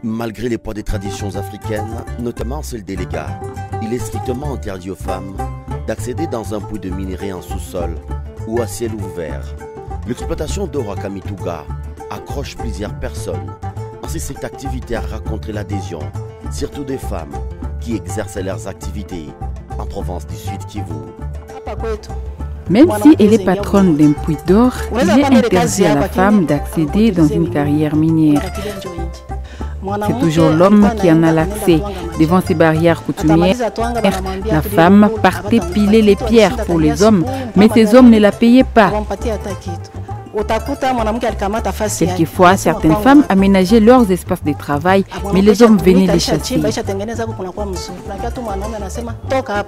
Malgré les poids des traditions africaines, notamment celle des légas, il est strictement interdit aux femmes d'accéder dans un puits de minerai en sous-sol ou à ciel ouvert. L'exploitation d'or à Kamituga accroche plusieurs personnes. Ainsi, cette activité a rencontré l'adhésion, surtout des femmes qui exercent leurs activités en province du Sud Kivu. Même si elle est patronne d'un puits d'or, il est interdit à la femme d'accéder dans une carrière minière. C'est toujours l'homme qui en a l'accès. Devant ces barrières coutumières, la femme partait piler les pierres pour les hommes, mais ces hommes ne la payaient pas. Quelquefois, certaines femmes aménageaient leurs espaces de travail, mais les hommes venaient les chasser.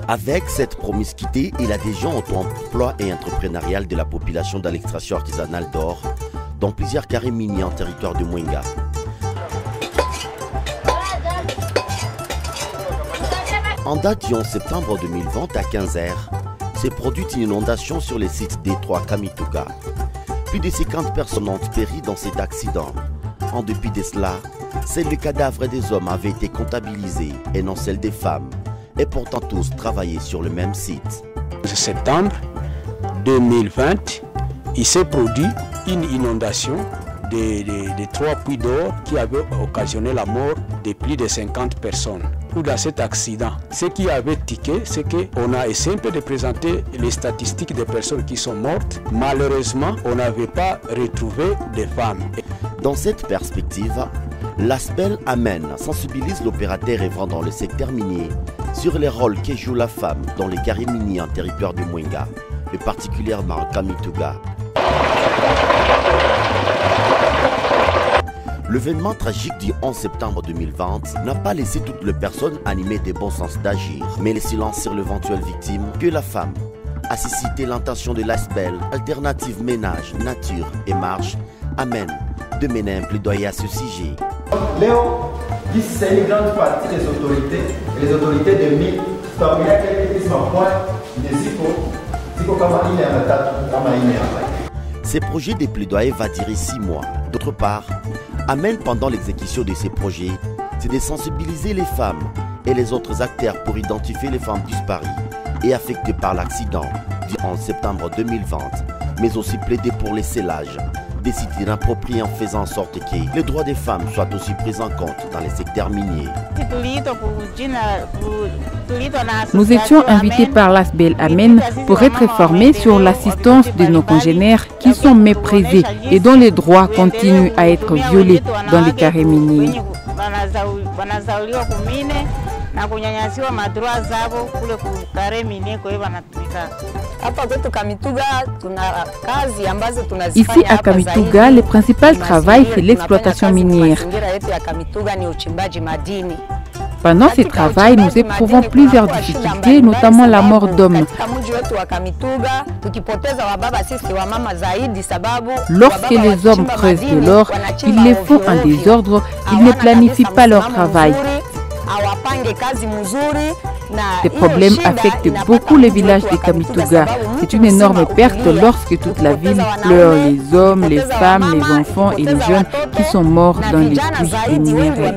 Avec cette promiscuité et l'adhésion au emploi et entrepreneurial de la population dans l'extraction artisanale d'or, dans plusieurs carrés miniers en territoire de Mwenga. En date du 11 septembre 2020 à 15h, s'est produite une inondation sur les sites des 3 Kamituga. Plus de 50 personnes ont péri dans cet accident. En dépit de cela, seuls les cadavres des hommes avaient été comptabilisés et non celles des femmes, et pourtant tous travaillaient sur le même site. En septembre 2020, il s'est produit une inondation des 3 puits d'or qui avaient occasionné la mort de plus de 50 personnes. Dans cet accident, ce qui avait tiqué, c'est qu'on a essayé un peu de présenter les statistiques des personnes qui sont mortes. Malheureusement, on n'avait pas retrouvé des femmes. Dans cette perspective, l'ASBEL Amen sensibilise l'opérateur œuvrant dans le secteur minier sur les rôles que joue la femme dans les carrés miniers en territoire de Mwenga, et particulièrement à Kamituga. L'événement tragique du 11 septembre 2020 n'a pas laissé toutes les personnes animées de bon sens d'agir, mais le silence sur l'éventuelle victime que la femme a suscité l'intention de l'ASBEL, Alternative Ménage, Nature et Marche, Amen, de mener un plaidoyer à ce sujet. Léo, c'est une grande partie des autorités, et les autorités de MIC, parmi lesquelles ils sont point des Ces projets de plaidoyer va durer 6 mois. D'autre part, Amen pendant l'exécution de ces projets, c'est de sensibiliser les femmes et les autres acteurs pour identifier les femmes disparues et affectées par l'accident du 11 septembre 2020, mais aussi plaider pour les scellages des sites inappropriés en faisant en sorte que les droits des femmes soient aussi pris en compte dans les secteurs miniers. Nous étions invités par l'ASBEL Amen pour être formés sur l'assistance de nos congénères qui sont méprisés et dont les droits continuent à être violés dans les carrés miniers. Ici à Kamituga, le principal travail c'est l'exploitation minière. Pendant ce travail, nous éprouvons plusieurs difficultés, notamment la mort d'hommes. Lorsque les hommes creusent de l'or, ils le font en désordre, ils ne planifient pas leur travail. Ces problèmes affectent beaucoup les villages de Kamituga. C'est une énorme perte lorsque toute la ville pleure les hommes, les femmes, les enfants et les jeunes qui sont morts dans les puits de minerais.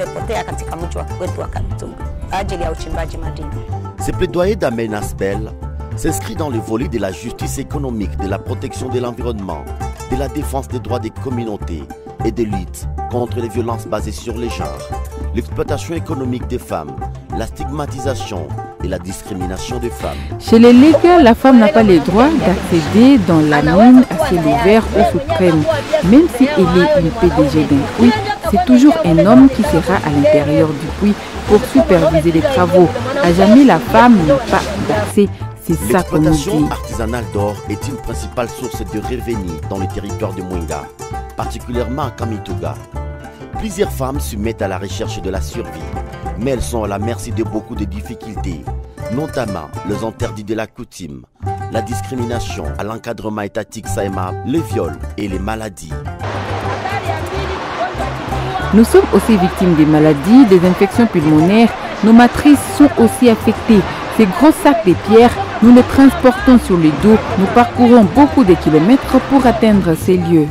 Ces plaidoyers d'Amen ASBEL s'inscrit dans le volet de la justice économique, de la protection de l'environnement, de la défense des droits des communautés et de lutte contre les violences basées sur les genres, l'exploitation économique des femmes, la stigmatisation et la discrimination des femmes. Chez les légas, la femme n'a pas le droit d'accéder dans la mine à ciel ouvert ou suprême. Même si elle est une PDG d'un puits, c'est toujours un homme qui sera à l'intérieur du puits pour superviser les travaux. À jamais la femme n'a pas d'accès. L'exploitation artisanale d'or est une principale source de revenus dans le territoire de Mwenga, particulièrement à Kamituga. Plusieurs femmes se mettent à la recherche de la survie, mais elles sont à la merci de beaucoup de difficultés, notamment les interdits de la coutume, la discrimination à l'encadrement étatique SAEMA, les viols et les maladies. Nous sommes aussi victimes des maladies, des infections pulmonaires. Nos matrices sont aussi affectées. Ces gros sacs de pierres, nous les transportons sur le dos. Nous parcourons beaucoup de kilomètres pour atteindre ces lieux.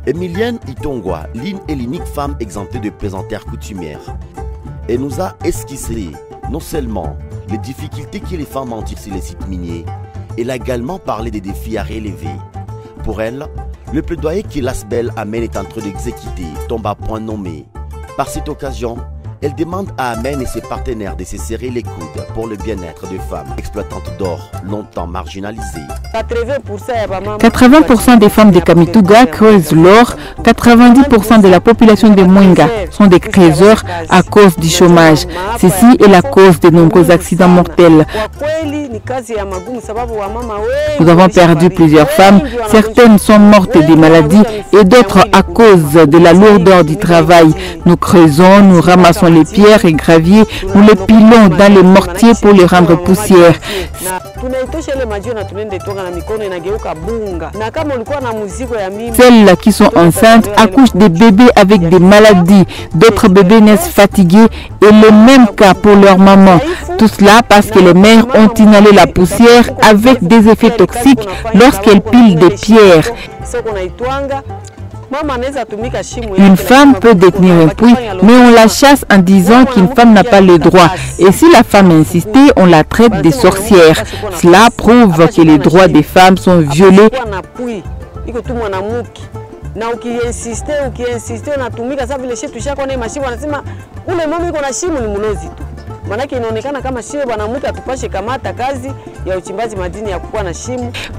Emilienne Itongwa, l'une et l'unique femme exemptée de plaisanteries coutumières. Elle nous a esquissé non seulement les difficultés que les femmes endurent sur les sites miniers, elle a également parlé des défis à relever. Pour elle, le plaidoyer que l'ASBEL Amen est en train d'exécuter tombe à point nommé. Par cette occasion, elle demande à Amen et ses partenaires de se serrer les coudes pour le bien-être des femmes exploitantes d'or longtemps marginalisées. 80% des femmes de Kamituga creusent l'or, 90% de la population de Mwenga sont des creuseurs à cause du chômage. Ceci est la cause de nombreux accidents mortels. Nous avons perdu plusieurs femmes, certaines sont mortes des maladies et d'autres à cause de la lourdeur du travail. Nous creusons, nous ramassons les pierres et graviers, nous les pilons dans les mortiers pour les rendre poussière. Celles qui sont enceintes accouchent des bébés avec des maladies, d'autres bébés naissent fatigués et le même cas pour leur maman. Tout cela parce que les mères ont inhalé la poussière avec des effets toxiques lorsqu'elles pilent des pierres. Une femme peut détenir un puits, mais on la chasse en disant qu'une femme n'a pas le droit. Et si la femme insiste, on la traite de sorcière. Cela prouve que les droits des femmes sont violés.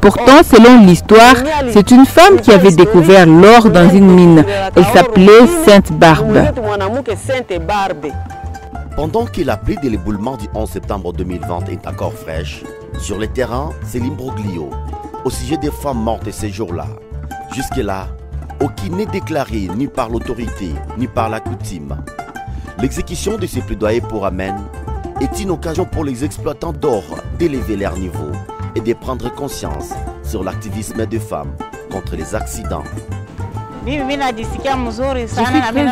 Pourtant, selon l'histoire, c'est une femme qui avait découvert l'or dans une mine. Elle s'appelait Sainte Barbe. Pendant que la plaie de l'éboulement du 11 septembre 2020 est encore fraîche, sur le terrain, c'est l'imbroglio au sujet des femmes mortes ces jours-là. Jusque-là, aucune n'est déclaré ni par l'autorité ni par la coutume. L'exécution de ces plaidoyers pour Amen est une occasion pour les exploitants d'or d'élever leur niveau et de prendre conscience sur l'activisme des femmes contre les accidents. Je suis très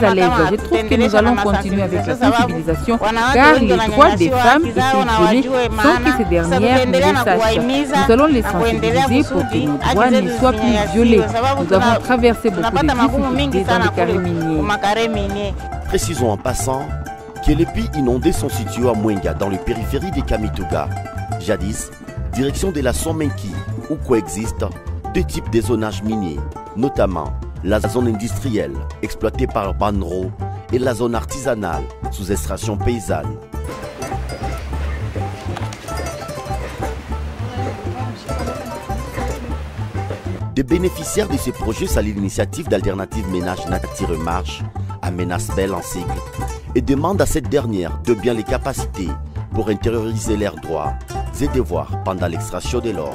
à l'aise. Je trouve que nous allons continuer avec la sensibilisation car les droits des femmes étaient violés sans que ces dernières ne le sachent. Nous allons les sensibiliser pour que nos droits ne soient plus violés. Nous avons traversé beaucoup de difficultés dans les carrés miniers. Précisons en passant que les puits inondés sont situés à Mwenga, dans le périphérie de Kamituga. Jadis, direction de la Somenki, où coexistent deux types de zonages miniers, notamment la zone industrielle, exploitée par Banro, et la zone artisanale, sous extraction paysanne. Des bénéficiaires de ce projet saluent l'initiative d'Alternative Ménage Nature Marche, Amen ASBEL en sigle, et demandent à cette dernière de bien les capacités pour intérioriser leurs droits et devoirs pendant l'extraction de l'or.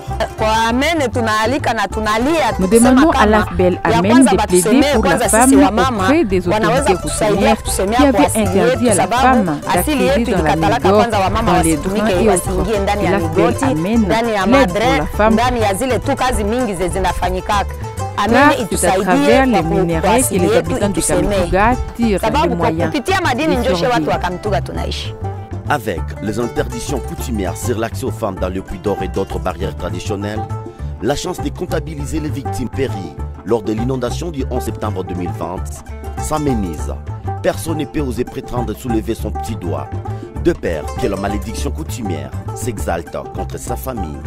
Nous demandons à l'ASBEL Amen de plaider pour la femme auprès des autorités coutumières qui avaient interdit à la femme d'accéder dans la mine d'or, dans les drains et autres. Et l'ASBEL Amen plaide pour la femme. Car c'est à travers les minerais que les habitants de Kamituga tirent les moyens de survie. Avec les interdictions coutumières sur l'accès aux femmes dans le puits d'or et d'autres barrières traditionnelles, la chance de comptabiliser les victimes péries lors de l'inondation du 11 septembre 2020 s'amenuise. Personne ne peut oser prétendre soulever son petit doigt, de peur que la malédiction coutumière s'exalte contre sa famille.